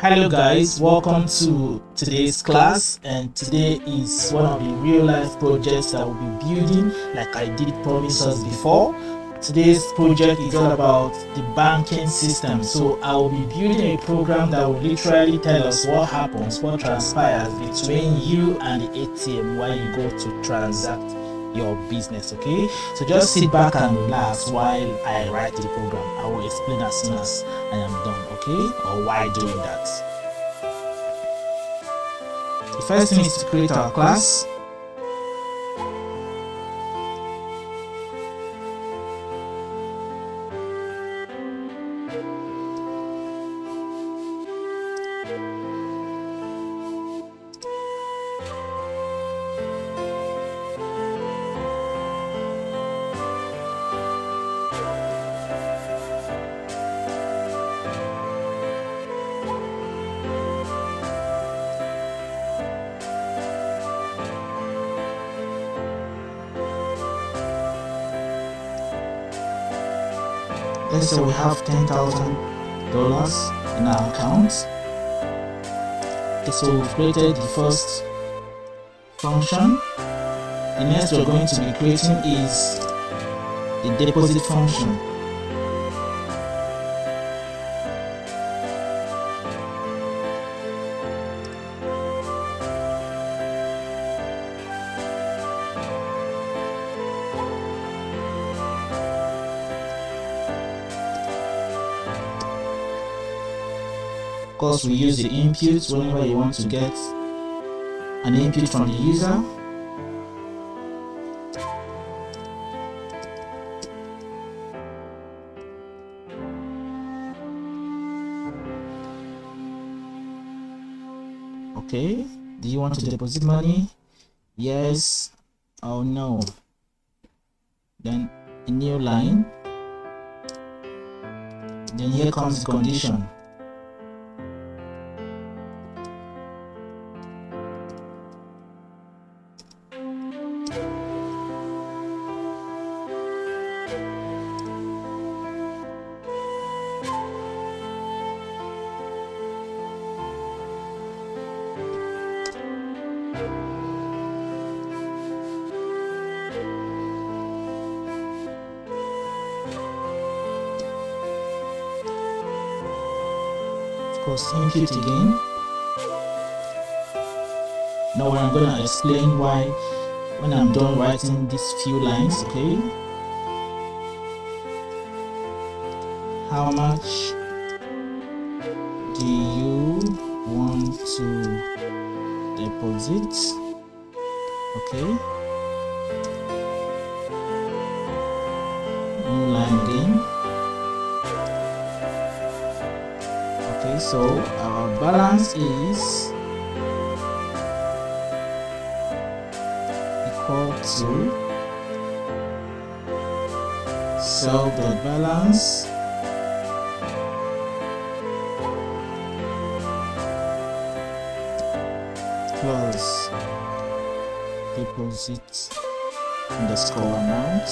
Hello guys, welcome to today's class, and today is one of the real life projects that we'll be building like I did promise us before. Today's project is all about the banking system. So I will be building a program that will literally tell us what happens, what transpires between you and the ATM while you go to transact your business. Okay, so just sit back and relax while I write the program. I will explain as soon as I am done. Okay, or why doing that. The first thing is to create our class. Let's say we have $10,000 in our account. Okay, so we've created the first function. The next we're going to be creating is the deposit function. Of course, we use the inputs whenever you want to get an input from the user. Okay, do you want to deposit money? Yes or no? Then a new line. Then here comes the condition. Of course, input again. Now I'm gonna explain why when I'm done writing these few lines. Okay, how much do you want to deposit? Okay, new line again. Okay, so our balance is equal to self.balance plus deposit underscore amount.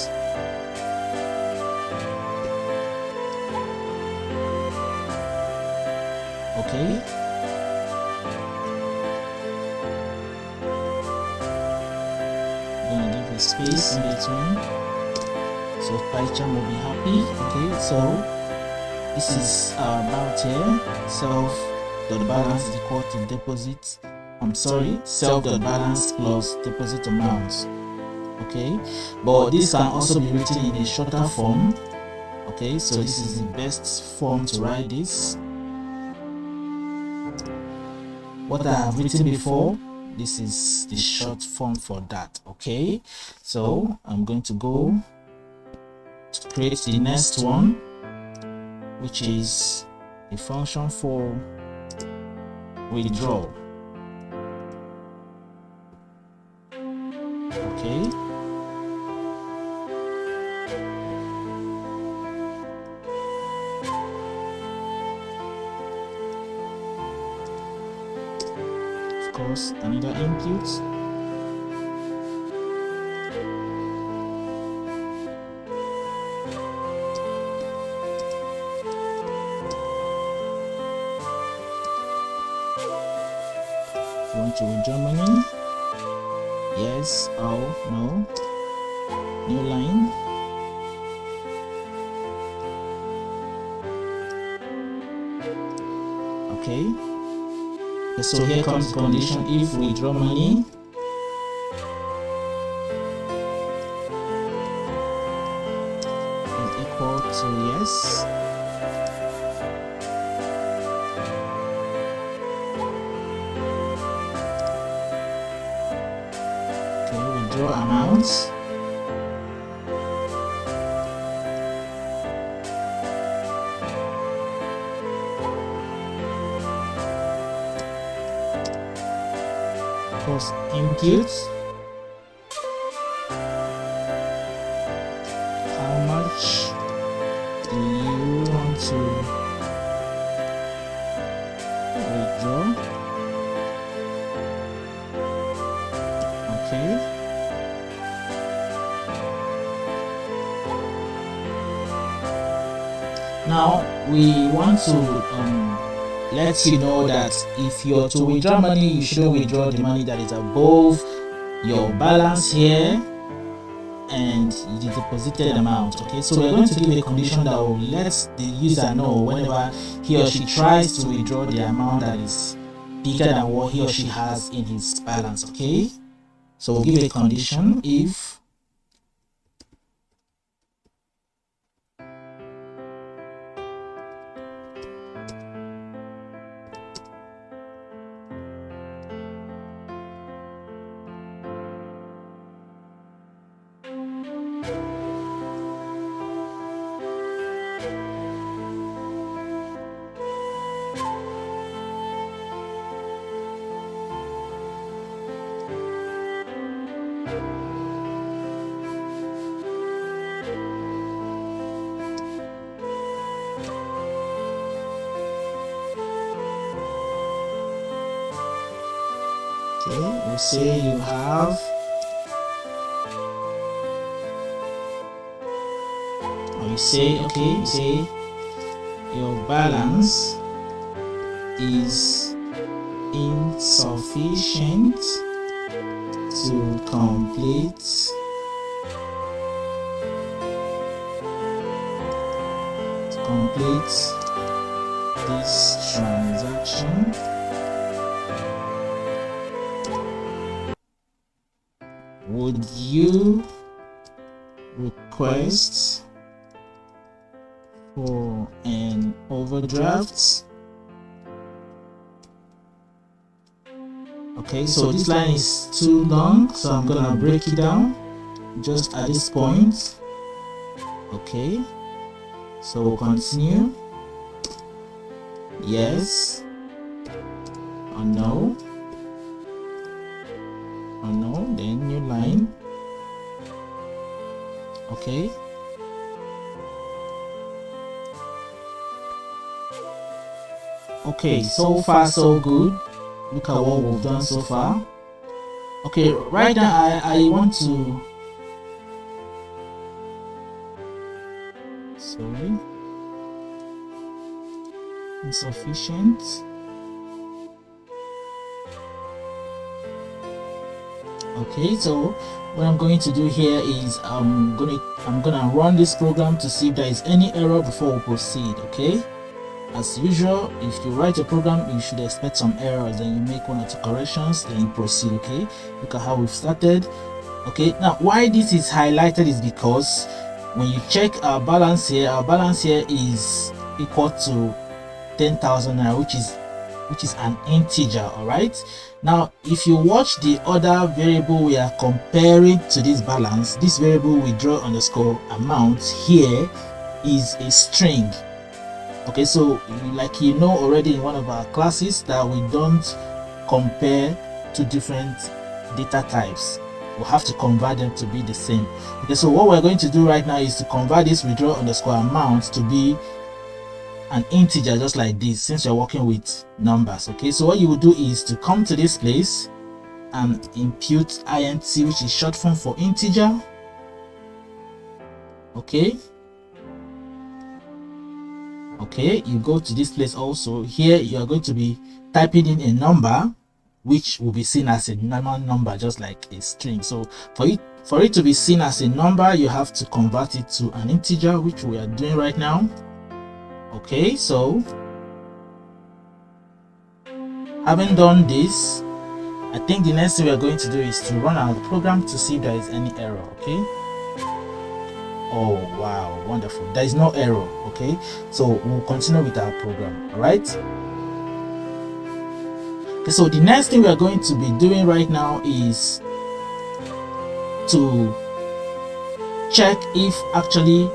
Okay, I'm gonna give a space in between so PyCharm will be happy. Okay, so this is our amount here. Self.balance is equal to deposit. Self.balance plus deposit amount. Okay, but this can also be written in a shorter form. Okay, so this is the best form to write this. What I have written before, this is the short form for that. Okay, so I'm going to go to create the next one, which is a function for withdrawal. Okay, of course, another input. want to withdraw money. Yes or no. New line. Okay. So here comes the condition: if we withdraw money, is equal to yes. Okay, withdraw amounts. Cost input. How much do you want to withdraw? Okay. Now we want to let you know that if you're to withdraw money, you shouldn't withdraw the money that is above your balance here and the deposited amount. Okay, so we're going to give a condition that will let the user know whenever he or she tries to withdraw the amount that is bigger than what he or she has in his balance. Okay, so we'll give a condition: if okay, we say you have you say your balance is insufficient to complete this transaction. Would you request for an overdraft? Okay, so this line is too long, so I'm gonna break it down just at this point. Okay, so we'll continue. Yes or no, then new line. Okay, okay, so far so good. Look at what we've done so far. Okay, right now I want to insufficient. Okay, so what I'm going to do here is I'm gonna run this program to see if there is any error before we proceed. Okay, as usual, if you write a program, you should expect some errors, then you make one or two corrections, then you proceed. Okay, look at how we've started. Okay, now why this is highlighted is because when you check our balance here is equal to 10,000 naira, which is an integer. All right, now if you watch the other variable we are comparing to this balance, this variable withdraw underscore amount here is a string. Okay, so like you know already in one of our classes that we don't compare two different data types, we have to convert them to be the same. Okay, so what we're going to do right now is to convert this withdraw underscore amount to be an integer, just like this, since you're working with numbers. Okay, so what you will do is to come to this place and impute int, which is short form for integer. Okay, you go to this place also. Here you are going to be typing in a number, which will be seen as a normal number, just like a string. So for it to be seen as a number, you have to convert it to an integer, which we are doing right now. Okay, so having done this, I think the next thing we are going to do is to run our program to see if there is any error. Okay. Oh wow, wonderful, there is no error. Okay, so we'll continue with our program. All right. Okay, so the next thing we are going to be doing right now is to check if actually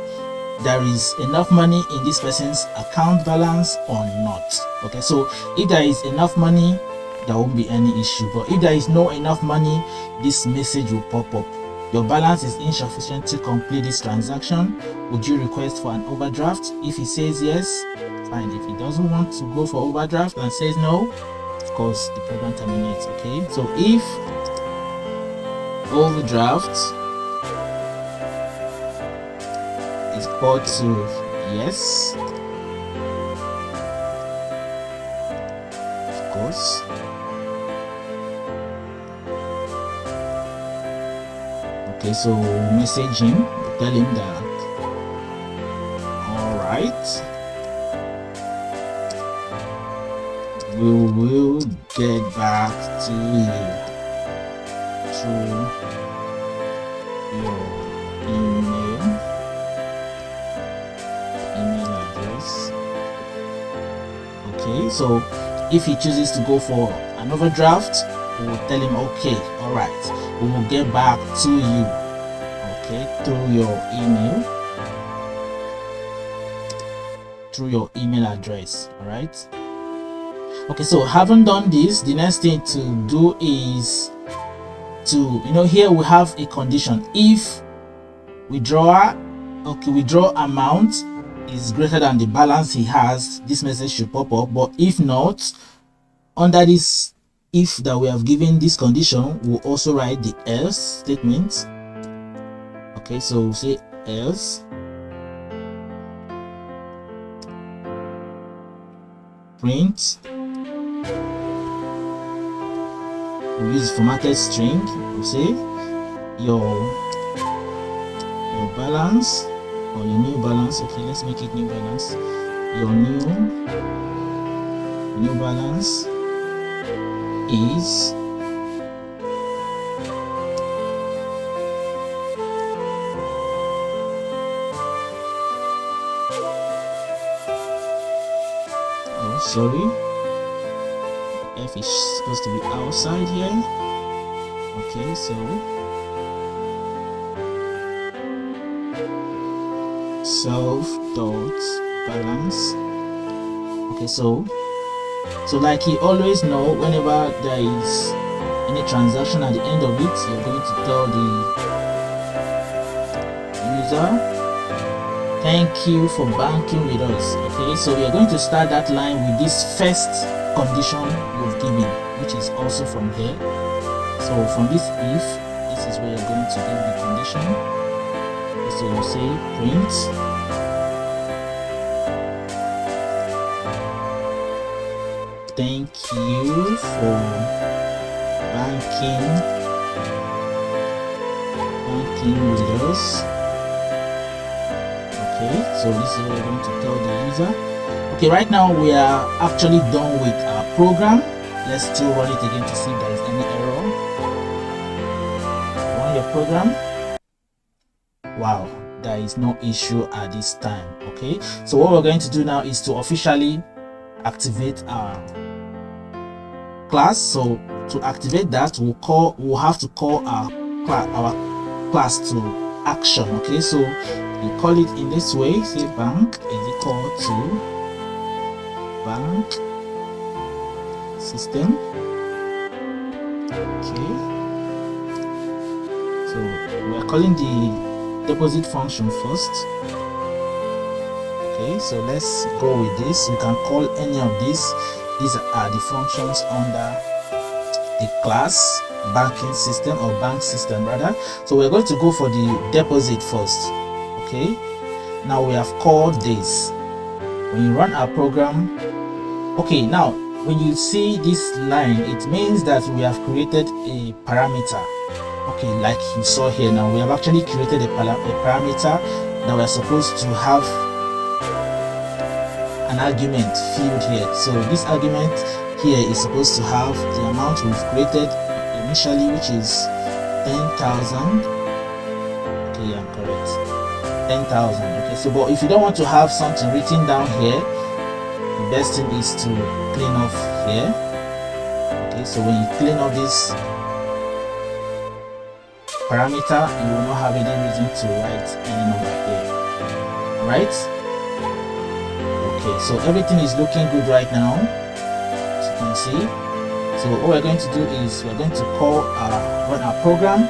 there is enough money in this person's account balance or not. Okay, so if there is enough money, there won't be any issue, but if there is no enough money, this message will pop up. Your balance is insufficient to complete this transaction. Would you request for an overdraft? If he says yes, fine. If he doesn't want to go for overdraft and says no, of course the program terminates. Okay, so if overdraft is equal to yes, of course, okay, so we'll message him, tell him that all right, we will get back to you through your email address. Okay, so if he chooses to go for an overdraft, we will tell him okay, all right, we will get back to you, okay, through your email address. All right. Okay, so having done this, the next thing to do is to, here we have a condition. If withdrawal amount is greater than the balance he has, this message should pop up. But if not, under this if that we have given this condition, we'll also write the else statement. Okay, so we'll say else print, we'll use formatted string. We'll say your balance or your new balance. Okay, let's make it new balance. Your new balance is sorry, F is supposed to be outside here. Okay, so self dot balance. Okay, so like you always know, whenever there is any transaction at the end of it, you're going to tell the user thank you for banking with us. Okay, so we are going to start that line with this first condition we've given, which is also from here. So from this if, this is where you're going to give the condition. So you say print thank you for banking with us. Okay, so this is what we're going to tell the user. Okay, right now we are actually done with our program. Let's still run it again to see if there is any error. Run your program. Wow, there is no issue at this time. Okay, so what we're going to do now is to officially activate our class. So to activate that, we'll have to call our class to action. Okay, so you call it in this way. Say bank is equal to bank system. Okay, so we're calling the deposit function first. Okay, so let's go with this. You can call any of these. These are the functions under the class banking system, or bank system rather. So we're going to go for the deposit first. Okay, now we have called this. When you run our program, okay, now when you see this line, it means that we have created a parameter. Okay, like you saw here now, we have actually created a parameter that we're supposed to have an argument field here. So this argument here is supposed to have the amount we've created initially, which is 10,000. Okay, I'm correct, 10,000. Okay, so but if you don't want to have something written down here, the best thing is to clean off here. Okay, so when you clean off this parameter, you will not have any reason to write any number here. Right? Okay, so everything is looking good right now, as you can see. So what we're going to do is we're going to run our program.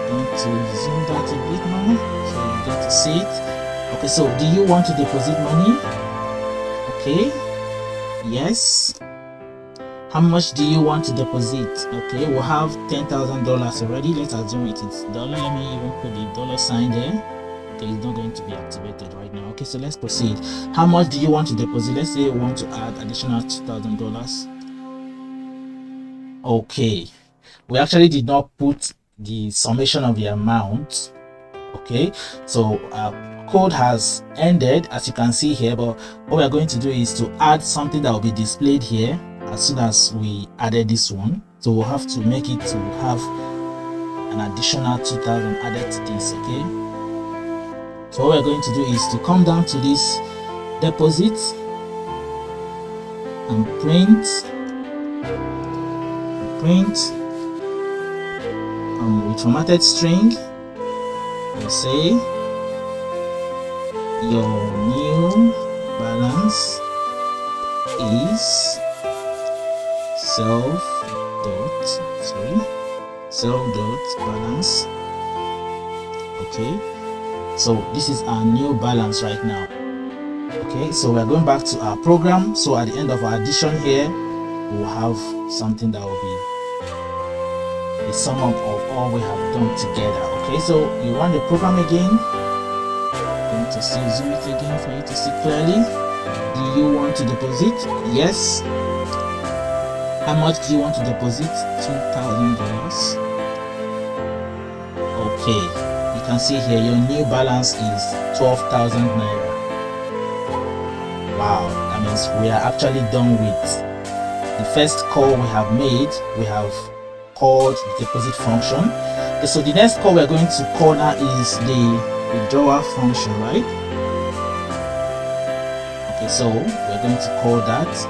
Going to zoom that a bit more so you get to see it. Okay, so do you want to deposit money? Okay, yes. How much do you want to deposit? Okay, we'll have $10,000 already. Let's assume it is dollar. Let me even put the dollar sign there. Okay, it's not going to be activated right now. Okay, so let's proceed. How much do you want to deposit? Let's say we want to add additional $2,000. Okay, we actually did not put the summation of the amount. Okay, so our code has ended, as you can see here, but what we are going to do is to add something that will be displayed here as soon as we added this one. So we'll have to make it to have an additional 2,000 added to this. Okay, so what we're going to do is to come down to this deposit and print with formatted string. We'll say your new balance is self dot balance. Okay, so this is our new balance right now. Okay, so we're going back to our program. So at the end of our addition here, we'll have something that will be the sum up of all we have done together. Okay, so you run the program again. I'm going to still zoom it again for you to see clearly. Do you want to deposit? Yes. How much do you want to deposit? $2,000. Okay, you can see here your new balance is 12,000 naira. Wow, that means we are actually done with the first call we have made. We have called the deposit function. Okay, so the next call we're going to call now is the withdrawal function, right? Okay, so we're going to call that,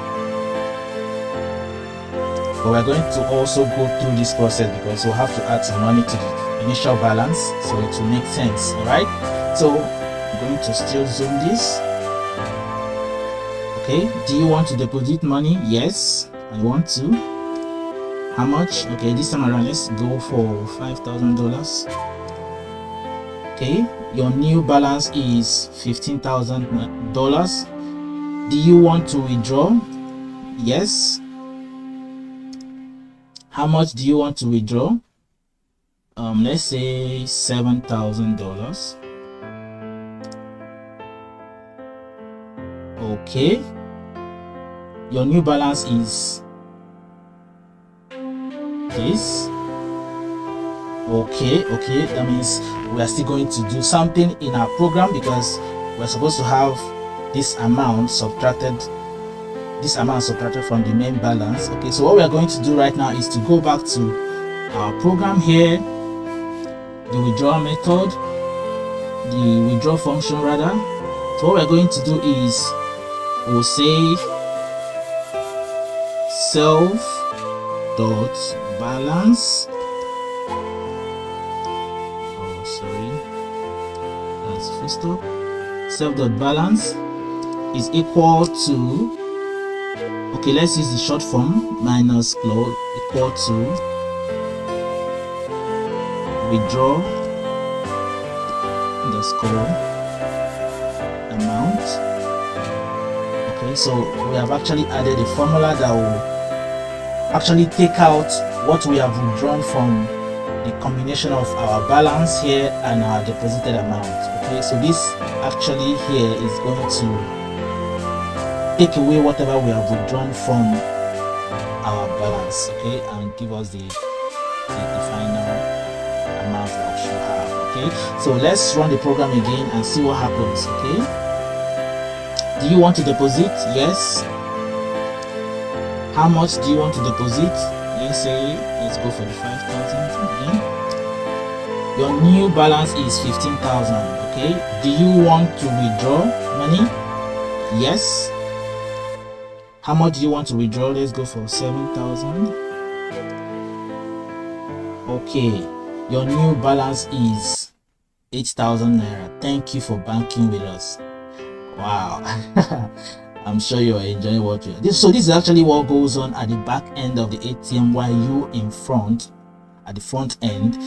but we're going to also go through this process because we'll have to add some money to the initial balance, so it will make sense. All right, so I'm going to still zoom this. Okay, do you want to deposit money? Yes, I want to. How much? Okay, this time around let's go for $5,000. Okay, your new balance is $15,000. Do you want to withdraw? Yes. How much do you want to withdraw? Let's say $7,000. Okay, your new balance is this. Okay, that means we are still going to do something in our program because we're supposed to have this amount subtracted from the main balance. Okay, so what we are going to do right now is to go back to our program here, the withdrawal method, the withdraw function rather. So what we're going to do is we'll say self dot balance. Oh, sorry, that's full stop. Self dot balance is equal to, okay, let's use the short form, minus close equal to withdraw underscore amount. Okay, so we have actually added a formula that will actually take out what we have withdrawn from the combination of our balance here and our deposited amount. Okay, so this actually here is going to take away whatever we have withdrawn from our balance, okay, and give us the final amount that we should have. Okay, so let's run the program again and see what happens. Okay, do you want to deposit? Yes. How much do you want to deposit? Let's go for the 5,000 again. Your new balance is 15,000. Okay, do you want to withdraw money? Yes. How much do you want to withdraw? Let's go for 7,000. Okay, your new balance is 8,000 naira. Thank you for banking with us. Wow. I'm sure you're enjoying what you're doing. So this is actually what goes on at the back end of the ATM, while you in front at the front end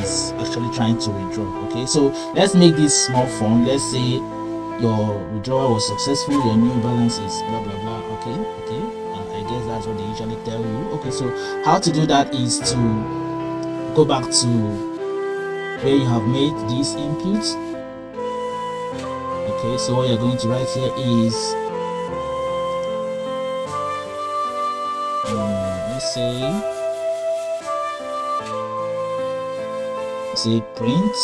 is actually trying to withdraw. Okay, so let's make this more fun. Let's say your withdrawal was successful, your new balance is blah blah blah. Okay, I guess that's what they usually tell you. Okay, so how to do that is to go back to where you have made these inputs. Okay, so what you're going to write here is let's say print.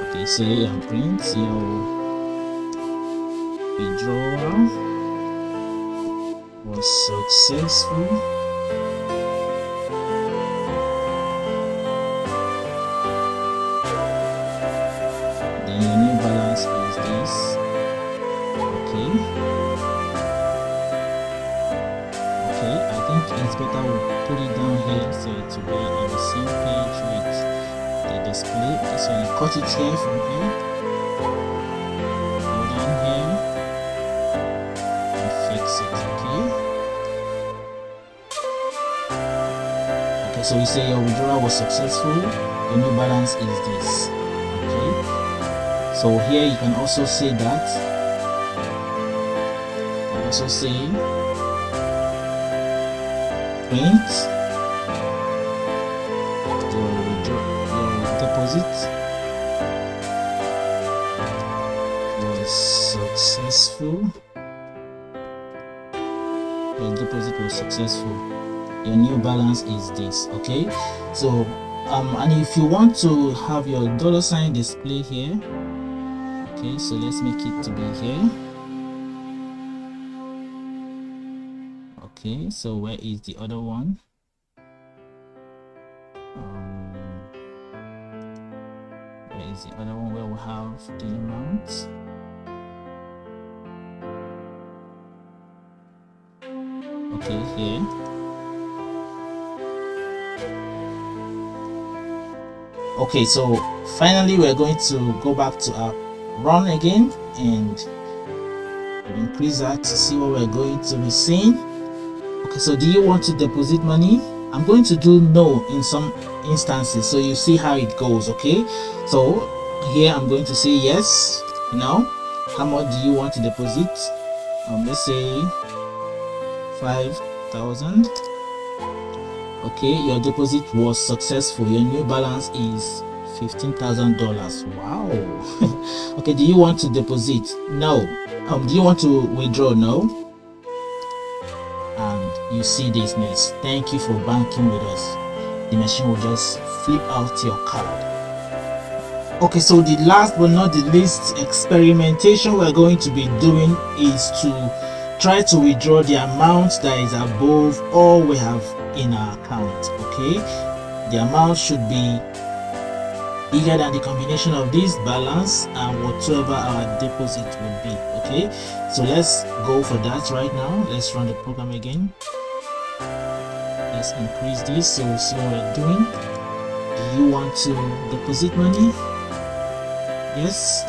Okay, say and print your withdrawal was successful. Then your new balance is this. Okay, I think it's better we put it down here so it will be on the same page with the display. So you cut it here from here, go down here and fix it. Okay, so we say your withdrawal was successful, your new balance is this. Okay, so here you can also say that. Also say print your deposit was successful. Your deposit was successful. Your new balance is this. Okay, so and if you want to have your $ display here, okay, so let's make it to be here. Okay, so where is the other one? Where is the other one where we have the amount? Okay, here. Okay, so finally we're going to go back to our run again and increase that to see what we're going to be seeing. Okay, so do you want to deposit money? I'm going to do no in some instances so you see how it goes. Okay, so here I'm going to say yes. Now, how much do you want to deposit? Let's say 5,000. Okay, your deposit was successful. Your new balance is $15,000. Wow. Okay, do you want to deposit? No. Do you want to withdraw? No. And you see this next. Thank you for banking with us. The machine will just flip out your card. Okay, so the last but not the least experimentation we're going to be doing is to try to withdraw the amount that is above all we have in our account. Okay, the amount should be bigger than the combination of this balance and whatever our deposit will be. Okay, so let's go for that right now. Let's run the program again. Let's increase this so we'll see what we're doing. Do you want to deposit money? Yes.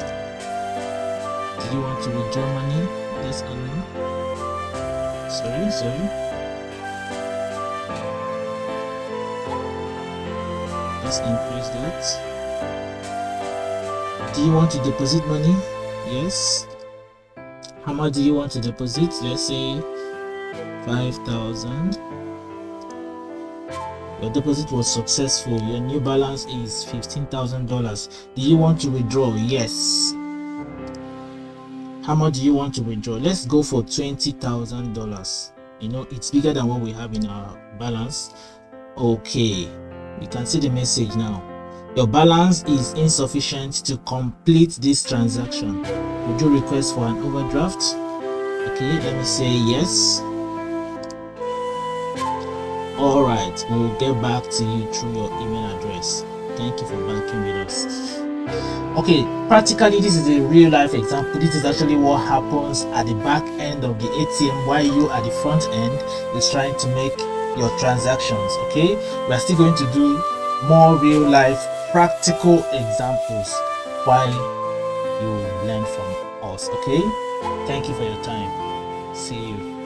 Do you want to withdraw money? Yes or no? Sorry. Let's increase that. Do you want to deposit money? Yes. How much do you want to deposit? Let's say 5,000. Your deposit was successful. Your new balance is $15,000. Do you want to withdraw? Yes. How much do you want to withdraw? Let's go for $20,000. You know, it's bigger than what we have in our balance. Okay, you can see the message now. Your balance is insufficient to complete this transaction. Would you request for an overdraft? Okay, let me say yes. All right, we'll get back to you through your email address. Thank you for banking with us. Okay, practically this is a real life example. This is actually what happens at the back end of the ATM while you at the front end is trying to make your transactions. Okay, we are still going to do more real life practical examples while you learn from us. Okay, thank you for your time. See you.